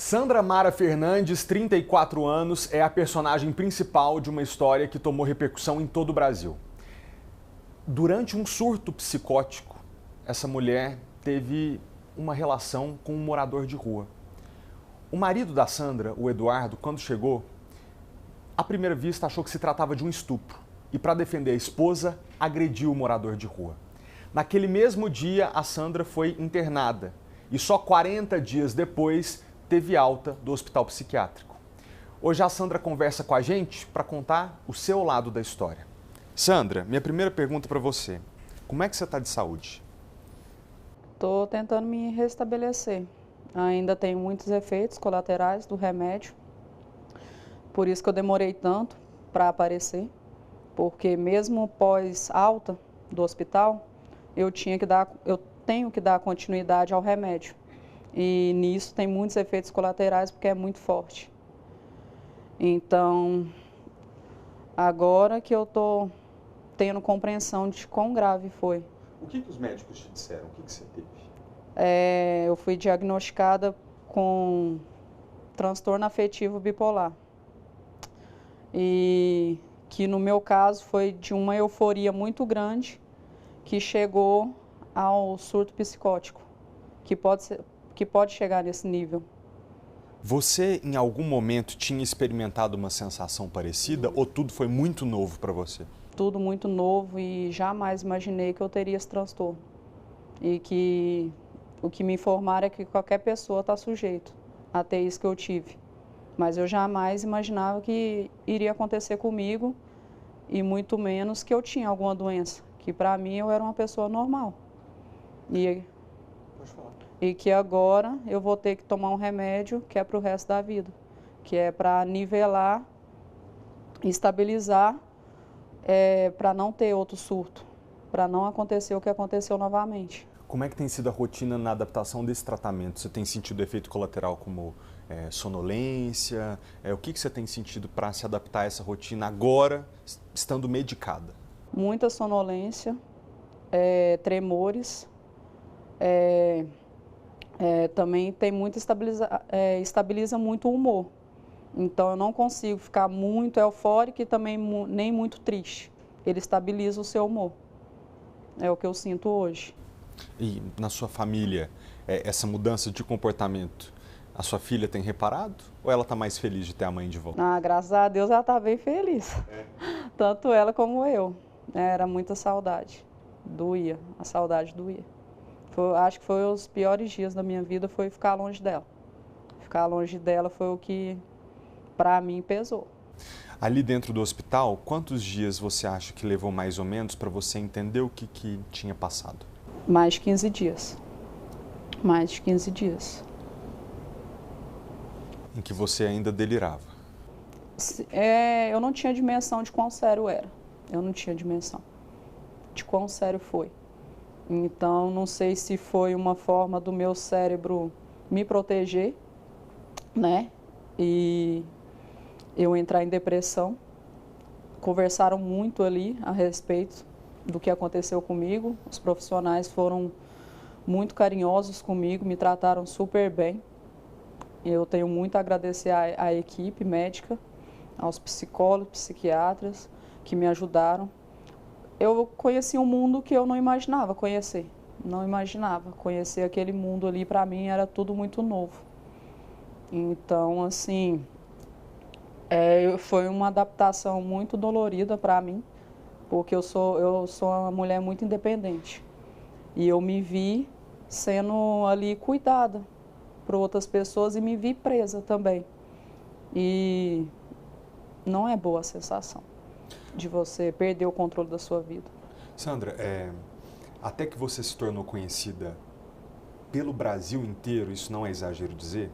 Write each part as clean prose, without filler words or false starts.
Sandra Mara Fernandes, 34 anos, é a personagem principal de uma história que tomou repercussão em todo o Brasil. Durante um surto psicótico, essa mulher teve uma relação com um morador de rua. O marido da Sandra, o Eduardo, quando chegou, à primeira vista achou que se tratava de um estupro e, para defender a esposa, agrediu o morador de rua. Naquele mesmo dia, a Sandra foi internada e só 40 dias depois teve alta do hospital psiquiátrico. Hoje a Sandra conversa com a gente para contar o seu lado da história. Sandra, minha primeira pergunta para você: como é que você está de saúde? Estou tentando me restabelecer. Ainda tenho muitos efeitos colaterais do remédio, por isso que eu demorei tanto para aparecer, porque mesmo pós alta do hospital, eu tenho que dar continuidade ao remédio. E nisso tem muitos efeitos colaterais porque é muito forte. Então, agora que eu estou tendo compreensão de quão grave foi. O que os médicos te disseram? O que você teve? Eu fui diagnosticada com transtorno afetivo bipolar. E que no meu caso foi de uma euforia muito grande que chegou ao surto psicótico, que pode chegar nesse nível. Você, em algum momento, tinha experimentado uma sensação parecida ou tudo foi muito novo para você? Tudo muito novo e jamais imaginei que eu teria esse transtorno. E que o que me informaram é que qualquer pessoa está sujeito a ter isso que eu tive. Mas eu jamais imaginava que iria acontecer comigo e muito menos que eu tinha alguma doença, que para mim eu era uma pessoa normal. Pode falar. E que agora eu vou ter que tomar um remédio que é para o resto da vida, que é para nivelar, estabilizar, para não ter outro surto, para não acontecer o que aconteceu novamente. Como é que tem sido a rotina na adaptação desse tratamento? Você tem sentido efeito colateral como sonolência? O que você tem sentido para se adaptar a essa rotina agora, estando medicada? Muita sonolência, tremores, também tem muito estabiliza muito o humor. Então eu não consigo ficar muito eufórica e também nem muito triste. Ele estabiliza o seu humor. É o que eu sinto hoje. E na sua família, essa mudança de comportamento, a sua filha tem reparado? Ou ela está mais feliz de ter a mãe de volta? Ah, graças a Deus ela está bem feliz. Tanto ela como eu. Era muita saudade. Doía, a saudade doía. Acho que foi os piores dias da minha vida, foi ficar longe dela. Ficar longe dela foi o que, para mim, pesou. Ali dentro do hospital, quantos dias você acha que levou mais ou menos para você entender o que tinha passado? Mais de 15 dias. Mais de 15 dias. Em que você ainda delirava? Eu não tinha dimensão de quão sério era. Eu não tinha dimensão de quão sério foi. Então, não sei se foi uma forma do meu cérebro me proteger, né? E eu entrar em depressão. Conversaram muito ali a respeito do que aconteceu comigo. Os profissionais foram muito carinhosos comigo, me trataram super bem. Eu tenho muito a agradecer à equipe médica, aos psicólogos, psiquiatras que me ajudaram. Eu conheci um mundo que eu não imaginava conhecer. Não imaginava. Conhecer aquele mundo ali, para mim, era tudo muito novo. Então, assim, foi uma adaptação muito dolorida para mim, porque eu sou uma mulher muito independente. E eu me vi sendo ali cuidada por outras pessoas e me vi presa também. E não é boa a sensação de você perder o controle da sua vida. Sandra, até que você se tornou conhecida pelo Brasil inteiro, isso não é exagero dizer,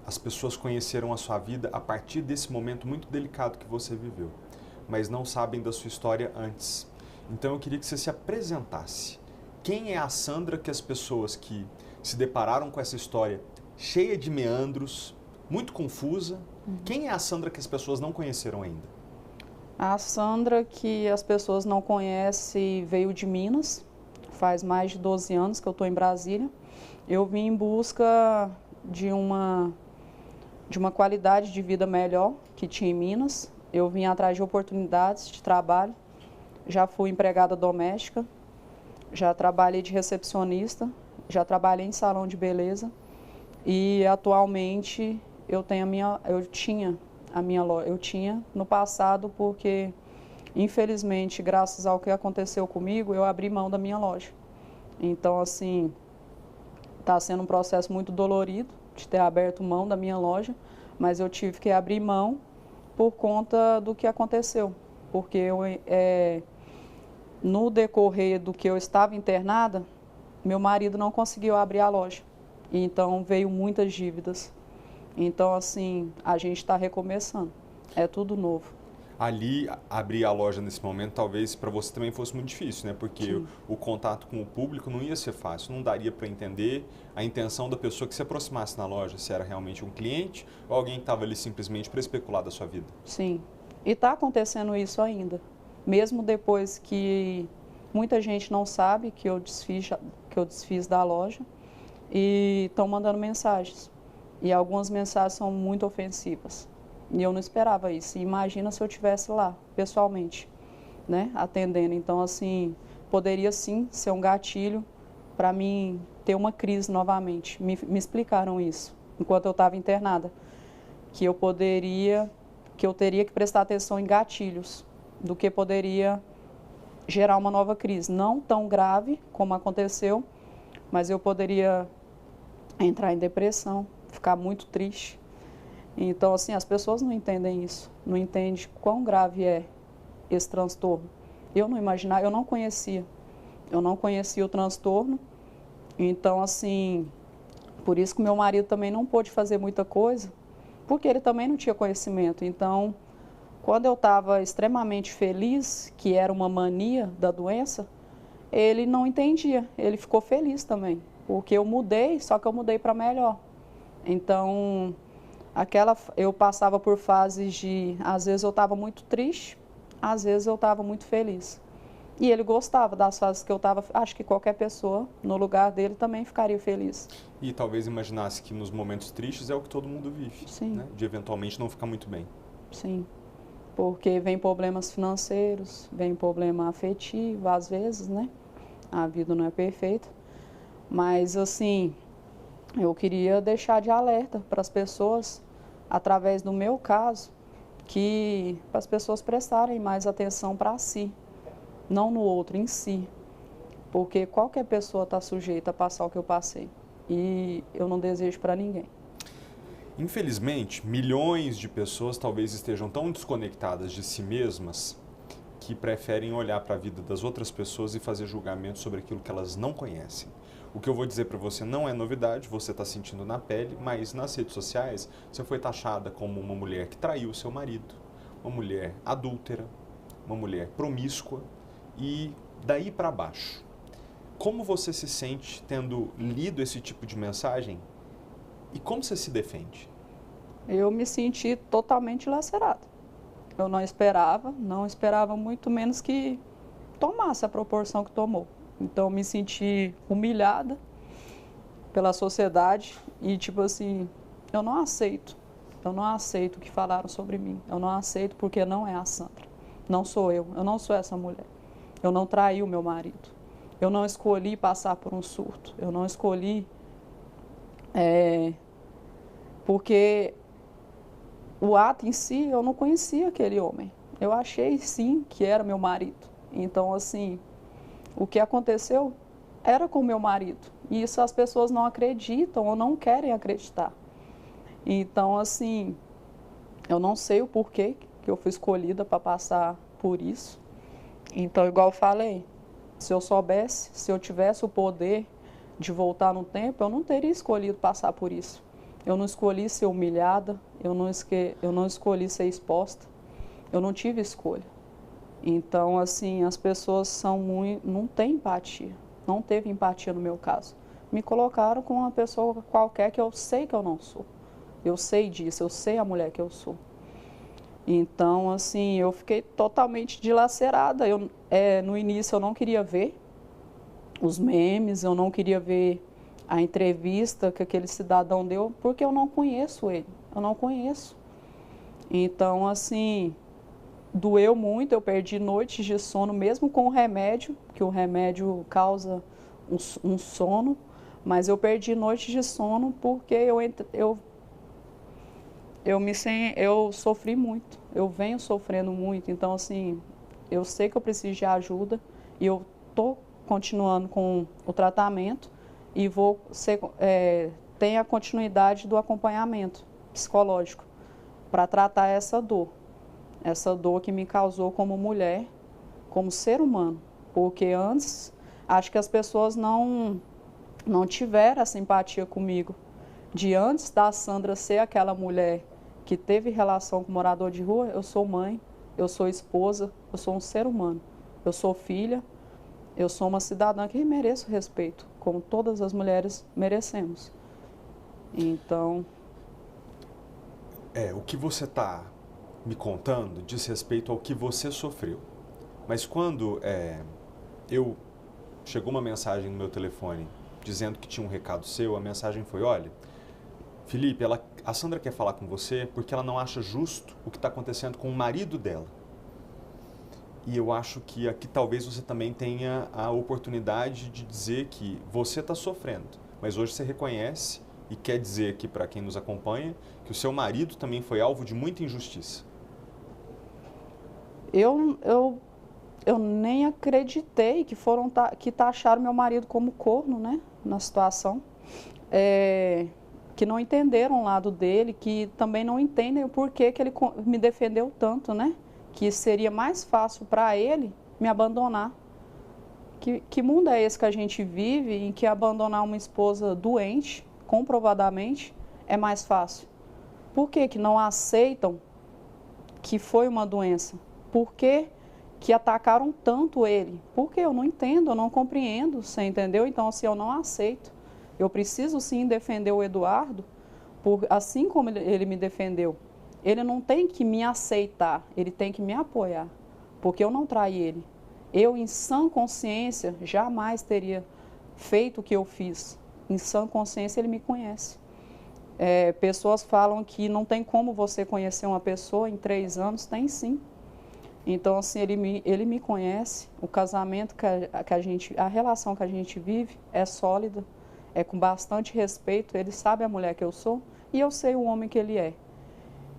as pessoas conheceram a sua vida a partir desse momento muito delicado que você viveu, mas não sabem da sua história antes. Então eu queria que você se apresentasse. Quem é a Sandra que as pessoas que se depararam com essa história cheia de meandros, muito confusa, quem é a Sandra que as pessoas não conheceram ainda? A Sandra, que as pessoas não conhecem, veio de Minas, faz mais de 12 anos que eu estou em Brasília. Eu vim em busca de uma de uma qualidade de vida melhor que tinha em Minas. Eu vim atrás de oportunidades de trabalho. Já fui empregada doméstica, já trabalhei de recepcionista, já trabalhei em salão de beleza e atualmente eu tinha no passado porque infelizmente, graças ao que aconteceu comigo, eu abri mão da minha loja. Então, assim, está sendo um processo muito dolorido de ter aberto mão da minha loja, mas eu tive que abrir mão por conta do que aconteceu. Porque no decorrer do que eu estava internada, meu marido não conseguiu abrir a loja. Então, veio muitas dívidas. Então, assim, a gente está recomeçando. É tudo novo. Ali, abrir a loja nesse momento, talvez para você também fosse muito difícil, né? Porque o contato com o público não ia ser fácil, não daria para entender a intenção da pessoa que se aproximasse na loja, se era realmente um cliente ou alguém que estava ali simplesmente para especular da sua vida. Sim, e está acontecendo isso ainda. Mesmo depois que muita gente não sabe que eu desfiz da loja e estão mandando mensagens. E algumas mensagens são muito ofensivas. E eu não esperava isso. E imagina se eu estivesse lá, pessoalmente, né, atendendo. Então, assim, poderia sim ser um gatilho para mim ter uma crise novamente. Me explicaram isso enquanto eu estava internada, que eu teria que prestar atenção em gatilhos do que poderia gerar uma nova crise. Não tão grave como aconteceu, mas eu poderia entrar em depressão, ficar muito triste. Então, assim, as pessoas não entendem isso, não entendem quão grave é esse transtorno. Eu não imaginava, eu não conhecia o transtorno. Então, assim, por isso que meu marido também não pôde fazer muita coisa, porque ele também não tinha conhecimento. Então, quando eu estava extremamente feliz, que era uma mania da doença, ele não entendia, ele ficou feliz também, porque eu mudei, só que eu mudei para melhor. Então, eu passava por fases de, às vezes eu estava muito triste, às vezes eu estava muito feliz. E ele gostava das fases que eu estava, acho que qualquer pessoa no lugar dele também ficaria feliz. E talvez imaginasse que nos momentos tristes é o que todo mundo vive, Sim. Né? De eventualmente não ficar muito bem. Sim, porque vem problemas financeiros, vem problema afetivo, às vezes, né? A vida não é perfeita, mas assim, eu queria deixar de alerta para as pessoas, através do meu caso, para as pessoas prestarem mais atenção para si, não no outro, em si. Porque qualquer pessoa está sujeita a passar o que eu passei. E eu não desejo para ninguém. Infelizmente, milhões de pessoas talvez estejam tão desconectadas de si mesmas que preferem olhar para a vida das outras pessoas e fazer julgamentos sobre aquilo que elas não conhecem. O que eu vou dizer para você não é novidade, você está sentindo na pele, mas nas redes sociais você foi taxada como uma mulher que traiu seu marido, uma mulher adúltera, uma mulher promíscua e daí para baixo. Como você se sente tendo lido esse tipo de mensagem e como você se defende? Eu me senti totalmente lacerada. Eu não esperava muito menos que tomasse a proporção que tomou. Então, eu me senti humilhada pela sociedade e, tipo assim, eu não aceito o que falaram sobre mim. Eu não aceito porque não é a Sandra. Não sou eu não sou essa mulher. Eu não traí o meu marido. Eu não escolhi passar por um surto. Eu não escolhi porque o ato em si, eu não conhecia aquele homem. Eu achei, sim, que era meu marido. Então, assim, o que aconteceu era com meu marido. E isso as pessoas não acreditam ou não querem acreditar. Então, assim, eu não sei o porquê que eu fui escolhida para passar por isso. Então, igual eu falei, se eu soubesse, se eu tivesse o poder de voltar no tempo, eu não teria escolhido passar por isso. Eu não escolhi ser humilhada, eu não escolhi ser exposta, eu não tive escolha. Então, assim, as pessoas não têm empatia, não teve empatia no meu caso. Me colocaram com uma pessoa qualquer que eu sei que eu não sou. Eu sei disso, eu sei a mulher que eu sou. Então, assim, eu fiquei totalmente dilacerada. No início eu não queria ver os memes, eu não queria ver a entrevista que aquele cidadão deu, porque eu não conheço ele. Eu não conheço. Então, assim, doeu muito, eu perdi noites de sono, mesmo com o remédio, que o remédio causa um sono, mas eu perdi noites de sono porque eu sofri muito, eu venho sofrendo muito, então assim, eu sei que eu preciso de ajuda e eu estou continuando com o tratamento e tem a continuidade do acompanhamento psicológico para tratar essa dor que me causou como mulher, como ser humano, porque antes acho que as pessoas não tiveram a simpatia comigo, de antes da Sandra ser aquela mulher que teve relação com morador de rua, eu sou mãe, eu sou esposa, eu sou um ser humano, eu sou filha, eu sou uma cidadã que mereço respeito, como todas as mulheres merecemos. Então... O que você está me contando diz respeito ao que você sofreu. Mas quando chegou uma mensagem no meu telefone dizendo que tinha um recado seu, a mensagem foi: olha, Felipe, a Sandra quer falar com você porque ela não acha justo o que está acontecendo com o marido dela. E eu acho que aqui talvez você também tenha a oportunidade de dizer que você está sofrendo, mas hoje você reconhece e quer dizer aqui para quem nos acompanha que o seu marido também foi alvo de muita injustiça. Eu nem acreditei que taxaram meu marido como corno, né, na situação. Que não entenderam o lado dele, que também não entendem o porquê que ele me defendeu tanto, né? Que seria mais fácil para ele me abandonar. Que mundo é esse que a gente vive em que abandonar uma esposa doente, comprovadamente, é mais fácil? Por que não aceitam que foi uma doença? Por que atacaram tanto ele? Porque eu não entendo, eu não compreendo, você entendeu? Então, assim, eu não aceito. Eu preciso sim defender o Eduardo, assim como ele me defendeu. Ele não tem que me aceitar, ele tem que me apoiar, porque eu não traí ele. Eu, em sã consciência, jamais teria feito o que eu fiz. Em sã consciência, ele me conhece. Pessoas falam que não tem como você conhecer uma pessoa em 3 anos, tem sim. Então, assim, ele me conhece, o casamento a relação que a gente vive é sólida, é com bastante respeito, ele sabe a mulher que eu sou e eu sei o homem que ele é.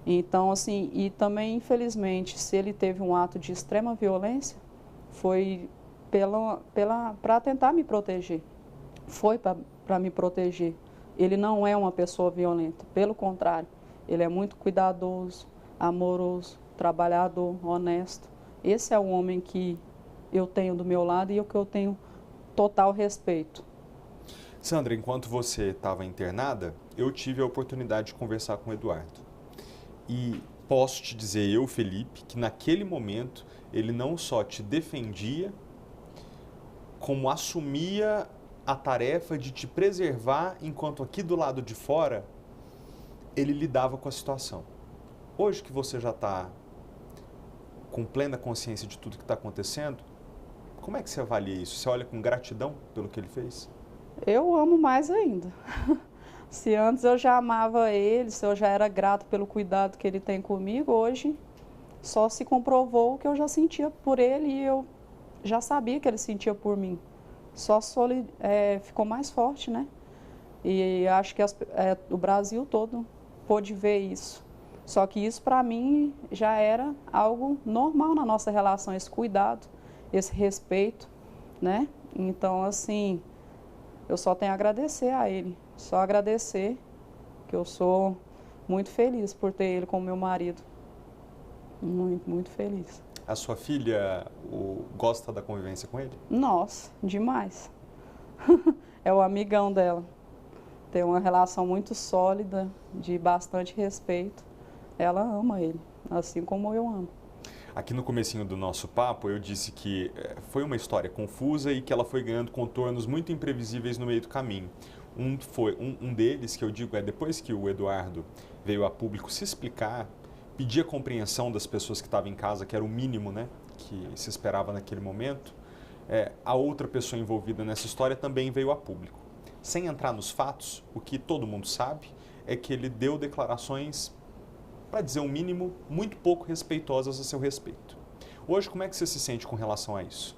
Então, assim, e também, infelizmente, se ele teve um ato de extrema violência, foi para tentar me proteger, foi para me proteger. Ele não é uma pessoa violenta, pelo contrário, ele é muito cuidadoso, amoroso, trabalhador, honesto. Esse é o homem que eu tenho do meu lado e o que eu tenho total respeito. Sandra, enquanto você estava internada, eu tive a oportunidade de conversar com o Eduardo. E posso te dizer, eu, Felipe, que naquele momento ele não só te defendia, como assumia a tarefa de te preservar, enquanto aqui do lado de fora ele lidava com a situação. Hoje que você já está com plena consciência de tudo que está acontecendo, como é que você avalia isso? Você olha com gratidão pelo que ele fez? Eu amo mais ainda. Se antes eu já amava ele, se eu já era grato pelo cuidado que ele tem comigo, hoje só se comprovou o que eu já sentia por ele e eu já sabia que ele sentia por mim. Só ficou mais forte, né? E acho que o Brasil todo pôde ver isso. Só que isso, para mim, já era algo normal na nossa relação, esse cuidado, esse respeito, né? Então, assim, eu só tenho a agradecer a ele, só agradecer, que eu sou muito feliz por ter ele como meu marido. Muito, muito feliz. A sua filha gosta da convivência com ele? Nossa, demais. É o amigão dela. Tem uma relação muito sólida, de bastante respeito. Ela ama ele, assim como eu amo. Aqui no comecinho do nosso papo, eu disse que foi uma história confusa e que ela foi ganhando contornos muito imprevisíveis no meio do caminho. Um deles, que eu digo, depois que o Eduardo veio a público se explicar, pedir a compreensão das pessoas que estavam em casa, que era o mínimo, né, que se esperava naquele momento, a outra pessoa envolvida nessa história também veio a público. Sem entrar nos fatos, o que todo mundo sabe é que ele deu declarações, para dizer o mínimo, muito pouco respeitosas a seu respeito. Hoje, como é que você se sente com relação a isso?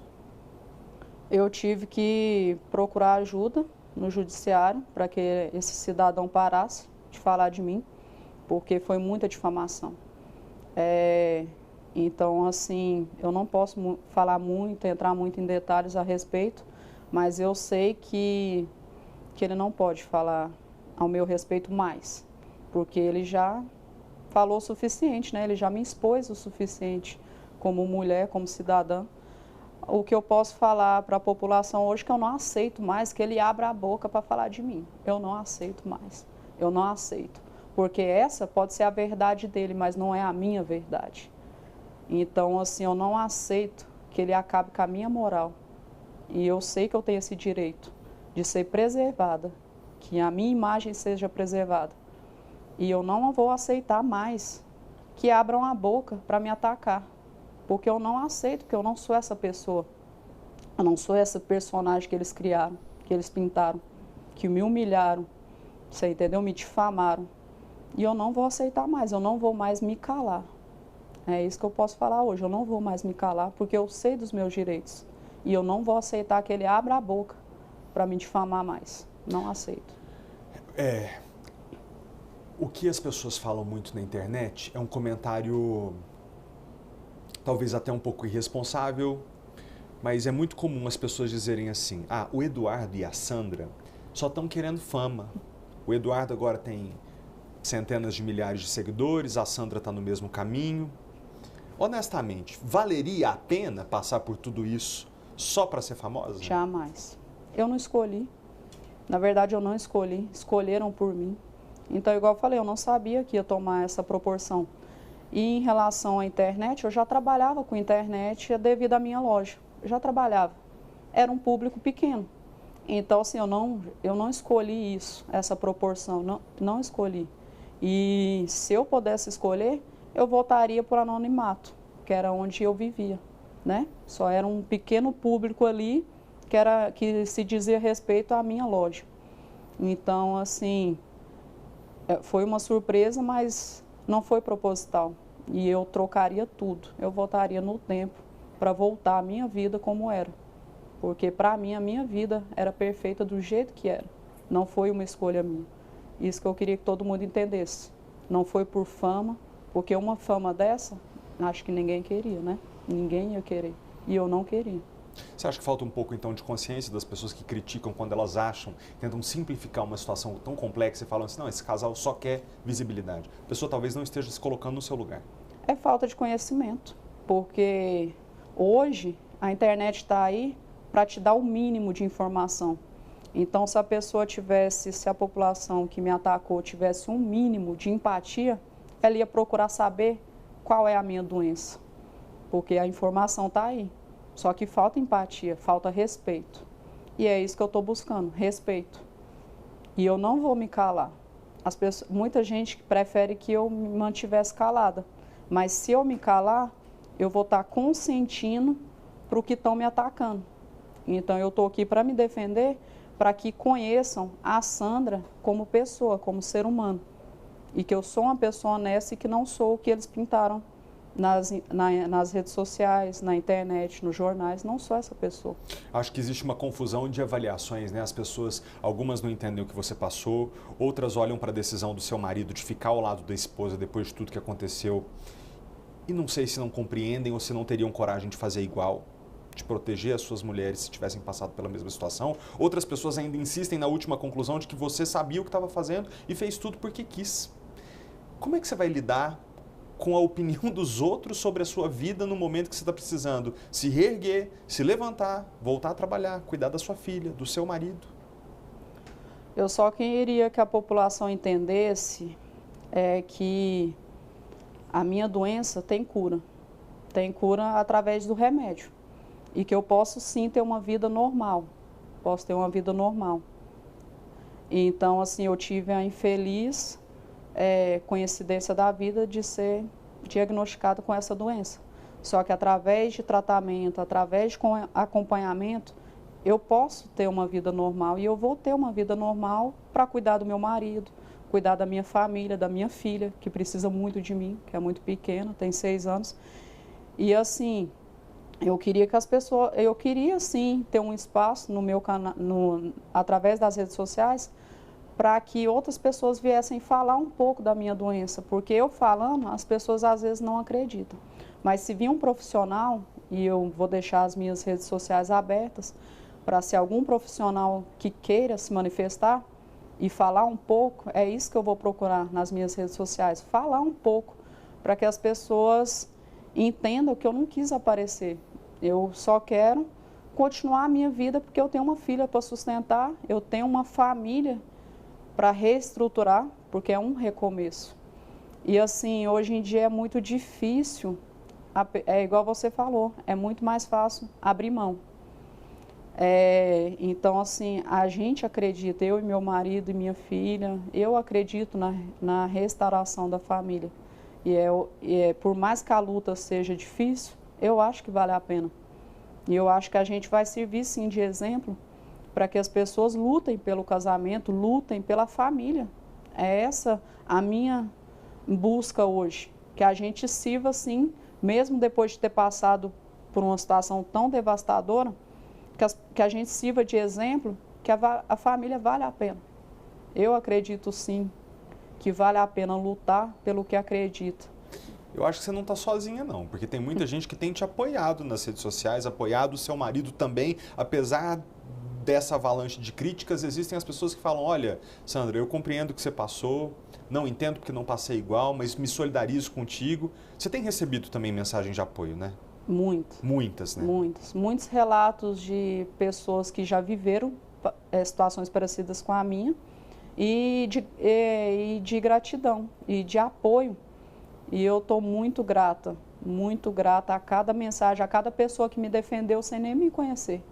Eu tive que procurar ajuda no judiciário para que esse cidadão parasse de falar de mim, porque foi muita difamação. Então, assim, eu não posso falar muito, entrar muito em detalhes a respeito, mas eu sei que ele não pode falar ao meu respeito mais, porque ele já falou o suficiente, né? Ele já me expôs o suficiente como mulher, como cidadã. O que eu posso falar para a população hoje é que eu não aceito mais que ele abra a boca para falar de mim. Eu não aceito mais. Eu não aceito. Porque essa pode ser a verdade dele, mas não é a minha verdade. Então, assim, eu não aceito que ele acabe com a minha moral. E eu sei que eu tenho esse direito de ser preservada, que a minha imagem seja preservada. E eu não vou aceitar mais que abram a boca para me atacar. Porque eu não aceito, porque eu não sou essa pessoa. Eu não sou essa personagem que eles criaram, que eles pintaram, que me humilharam, você entendeu? Me difamaram. E eu não vou aceitar mais, eu não vou mais me calar. É isso que eu posso falar hoje, eu não vou mais me calar, porque eu sei dos meus direitos. E eu não vou aceitar que ele abra a boca para me difamar mais. Não aceito. O que as pessoas falam muito na internet é um comentário talvez até um pouco irresponsável, mas é muito comum as pessoas dizerem assim: ah, o Eduardo e a Sandra só estão querendo fama. O Eduardo agora tem centenas de milhares de seguidores, a Sandra está no mesmo caminho. Honestamente, valeria a pena passar por tudo isso só para ser famosa? Jamais. Eu não escolhi. Na verdade, eu não escolhi. Escolheram por mim. Então, igual eu falei, eu não sabia que ia tomar essa proporção. E em relação à internet, eu já trabalhava com internet devido à minha loja. Eu já trabalhava. Era um público pequeno. Então, assim, eu não escolhi isso, essa proporção, não escolhi. E se eu pudesse escolher, eu voltaria para o anonimato, que era onde eu vivia, né? Só era um pequeno público ali que se dizia respeito à minha loja. Então, assim, foi uma surpresa, mas não foi proposital. E eu trocaria tudo. Eu voltaria no tempo para voltar à minha vida como era. Porque para mim a minha vida era perfeita do jeito que era. Não foi uma escolha minha. Isso que eu queria que todo mundo entendesse. Não foi por fama, porque uma fama dessa, acho que ninguém queria, né? Ninguém ia querer. E eu não queria. Você acha que falta um pouco, então, de consciência das pessoas que criticam quando elas acham, tentam simplificar uma situação tão complexa e falam assim: não, esse casal só quer visibilidade. A pessoa talvez não esteja se colocando no seu lugar. É falta de conhecimento, porque hoje a internet está aí para te dar o mínimo de informação. Então, se a pessoa tivesse, se a população que me atacou tivesse um mínimo de empatia, ela ia procurar saber qual é a minha doença, porque a informação está aí. Só que falta empatia, falta respeito. E é isso que eu estou buscando, respeito. E eu não vou me calar. Muita gente prefere que eu me mantivesse calada. Mas se eu me calar, eu vou estar consentindo para o que estão me atacando. Então eu estou aqui para me defender, para que conheçam a Sandra como pessoa, como ser humano. E que eu sou uma pessoa honesta e que não sou o que eles pintaram nas redes sociais, na internet, nos jornais. Não sou essa pessoa. Acho que existe uma confusão de avaliações, né? As pessoas, algumas não entendem o que você passou, outras olham para a decisão do seu marido de ficar ao lado da esposa depois de tudo que aconteceu e não sei se não compreendem ou se não teriam coragem de fazer igual, de proteger as suas mulheres se tivessem passado pela mesma situação. Outras pessoas ainda insistem na última conclusão de que você sabia o que estava fazendo e fez tudo porque quis. Como é que você vai lidar com a opinião dos outros sobre a sua vida no momento que você está precisando se reerguer, se levantar, voltar a trabalhar, cuidar da sua filha, do seu marido? Eu só queria que a população entendesse que a minha doença tem cura. Tem cura através do remédio. E que eu posso sim ter uma vida normal. Posso ter uma vida normal. Então, assim, eu tive a infeliz coincidência da vida de ser diagnosticada com essa doença. Só que através de tratamento, através de acompanhamento, eu posso ter uma vida normal e eu vou ter uma vida normal para cuidar do meu marido, cuidar da minha família, da minha filha, que precisa muito de mim, que é muito pequena, tem 6 anos. E assim, eu queria sim ter um espaço no meu canal, através das redes sociais, para que outras pessoas viessem falar um pouco da minha doença, porque eu falando, as pessoas às vezes não acreditam. Mas se vir um profissional, e eu vou deixar as minhas redes sociais abertas, para se algum profissional que queira se manifestar e falar um pouco, é isso que eu vou procurar nas minhas redes sociais, falar um pouco, para que as pessoas entendam que eu não quis aparecer. Eu só quero continuar a minha vida porque eu tenho uma filha para sustentar, eu tenho uma família para reestruturar, porque é um recomeço. E assim, hoje em dia é muito difícil, é igual você falou, é muito mais fácil abrir mão. Então assim, a gente acredita, eu e meu marido e minha filha, eu acredito na restauração da família. Por mais que a luta seja difícil, eu acho que vale a pena. E eu acho que a gente vai servir sim de exemplo para que as pessoas lutem pelo casamento, lutem pela família. É essa a minha busca hoje, que a gente sirva sim, mesmo depois de ter passado por uma situação tão devastadora, que a gente sirva de exemplo, que a família vale a pena. Eu acredito sim que vale a pena lutar pelo que acredita. Eu acho que você não está sozinha não, porque tem muita gente que tem te apoiado nas redes sociais, apoiado o seu marido também, apesar dessa avalanche de críticas, existem as pessoas que falam, olha, Sandra, eu compreendo o que você passou, não entendo porque não passei igual, mas me solidarizo contigo. Você tem recebido também mensagens de apoio, né? Muito. Muitas, né? Muitos relatos de pessoas que já viveram situações parecidas com a minha e de gratidão e de apoio. E eu estou muito grata a cada mensagem, a cada pessoa que me defendeu sem nem me conhecer.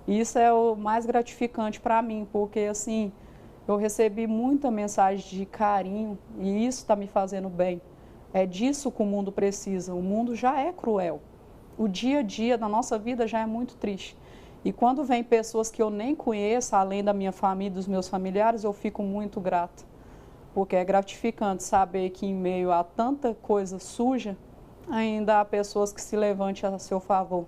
Isso é o mais gratificante para mim, porque assim, eu recebi muita mensagem de carinho e isso está me fazendo bem. É disso que o mundo precisa. O mundo já é cruel. O dia a dia da nossa vida já é muito triste. E quando vem pessoas que eu nem conheço, além da minha família e dos meus familiares, eu fico muito grata. Porque é gratificante saber que em meio a tanta coisa suja, ainda há pessoas que se levantem a seu favor.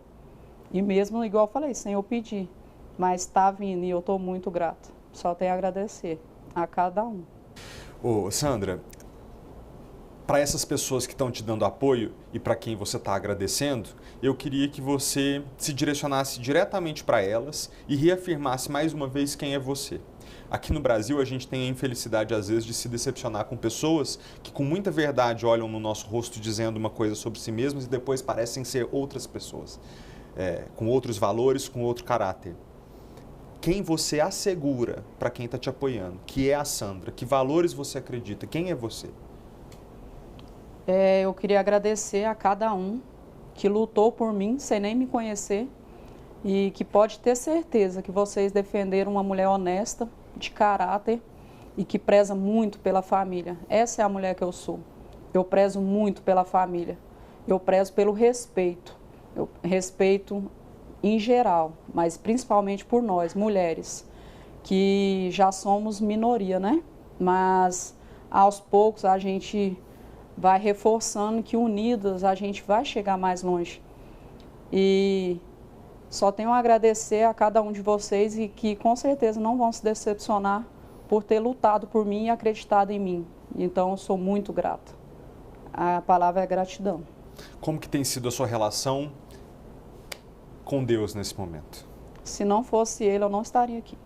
E mesmo, igual eu falei, sem eu pedir, mas está vindo e eu estou muito grata. Só tenho a agradecer a cada um. Ô, Sandra, para essas pessoas que estão te dando apoio e para quem você está agradecendo, eu queria que você se direcionasse diretamente para elas e reafirmasse mais uma vez quem é você. Aqui no Brasil, a gente tem a infelicidade, às vezes, de se decepcionar com pessoas que, com muita verdade, olham no nosso rosto dizendo uma coisa sobre si mesmas e depois parecem ser outras pessoas, com outros valores, com outro caráter. Quem você assegura para quem está te apoiando, que é a Sandra? Que valores você acredita? Quem é você? Eu queria agradecer a cada um que lutou por mim, sem nem me conhecer, e que pode ter certeza que vocês defenderam uma mulher honesta, de caráter e que preza muito pela família. Essa é a mulher que eu sou. Eu prezo muito pela família. Eu prezo pelo respeito. Eu respeito em geral, mas principalmente por nós, mulheres, que já somos minoria, né? Mas aos poucos a gente vai reforçando que unidas a gente vai chegar mais longe. E só tenho a agradecer a cada um de vocês e que com certeza não vão se decepcionar por ter lutado por mim e acreditado em mim. Então eu sou muito grata. A palavra é gratidão. Como que tem sido a sua relação com Deus nesse momento? Se não fosse Ele, eu não estaria aqui.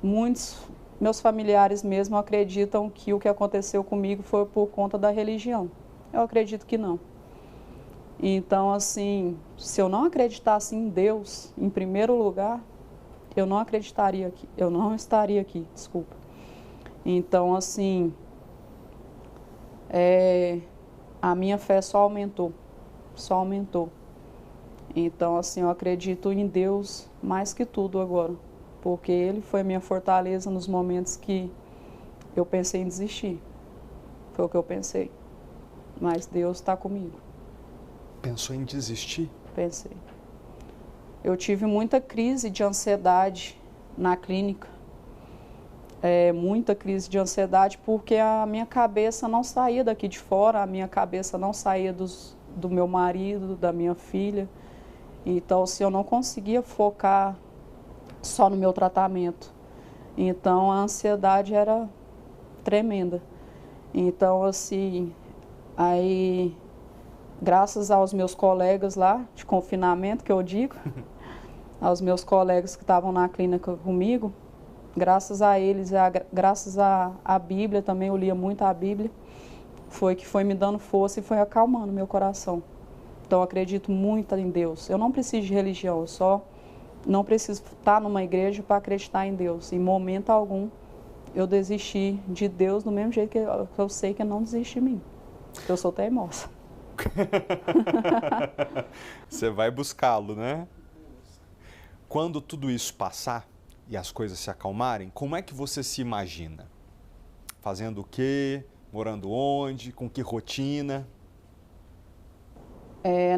Muitos meus familiares mesmo acreditam que o que aconteceu comigo foi por conta da religião. Eu acredito que não. Então, assim, se eu não acreditasse em Deus, em primeiro lugar, eu não acreditaria aqui, eu não estaria aqui, desculpa. Então, assim, a minha fé só aumentou. Então, assim, eu acredito em Deus mais que tudo agora, porque Ele foi a minha fortaleza nos momentos que eu pensei em desistir. Foi o que eu pensei. Mas Deus está comigo. Pensou em desistir? Pensei. Eu tive muita crise de ansiedade na clínica. muita crise de ansiedade, porque a minha cabeça não saía daqui de fora, a minha cabeça não saía do meu marido, da minha filha. Então, se eu não conseguia focar só no meu tratamento, então a ansiedade era tremenda. Então, assim, aí, graças aos meus colegas lá, de confinamento, que eu digo, aos meus colegas que estavam na clínica comigo, graças a eles, graças à Bíblia também, eu lia muito a Bíblia, foi que foi me dando força e foi acalmando meu coração. Então, eu acredito muito em Deus. Eu não preciso de religião, eu só não preciso estar numa igreja para acreditar em Deus. Em momento algum, eu desisti de Deus do mesmo jeito que eu sei que Ele não desiste de mim. Eu sou teimosa. Você vai buscá-lo, né? Quando tudo isso passar e as coisas se acalmarem, como é que você se imagina? Fazendo o quê? Morando onde? Com que rotina?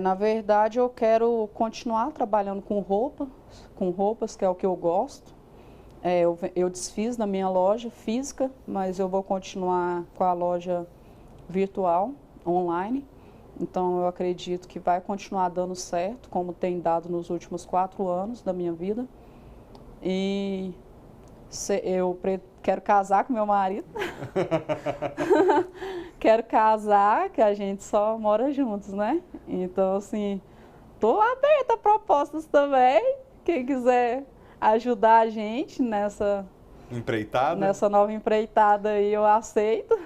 Na verdade, eu quero continuar trabalhando com roupas, que é o que eu gosto. Eu desfiz na minha loja física, mas eu vou continuar com a loja virtual, online. Então, eu acredito que vai continuar dando certo, como tem dado nos últimos 4 anos da minha vida. E eu quero casar com meu marido. Quero casar, que a gente só mora juntos, né? Então, assim, tô aberta a propostas também. Quem quiser ajudar a gente nessa empreitada, nessa nova empreitada aí, eu aceito.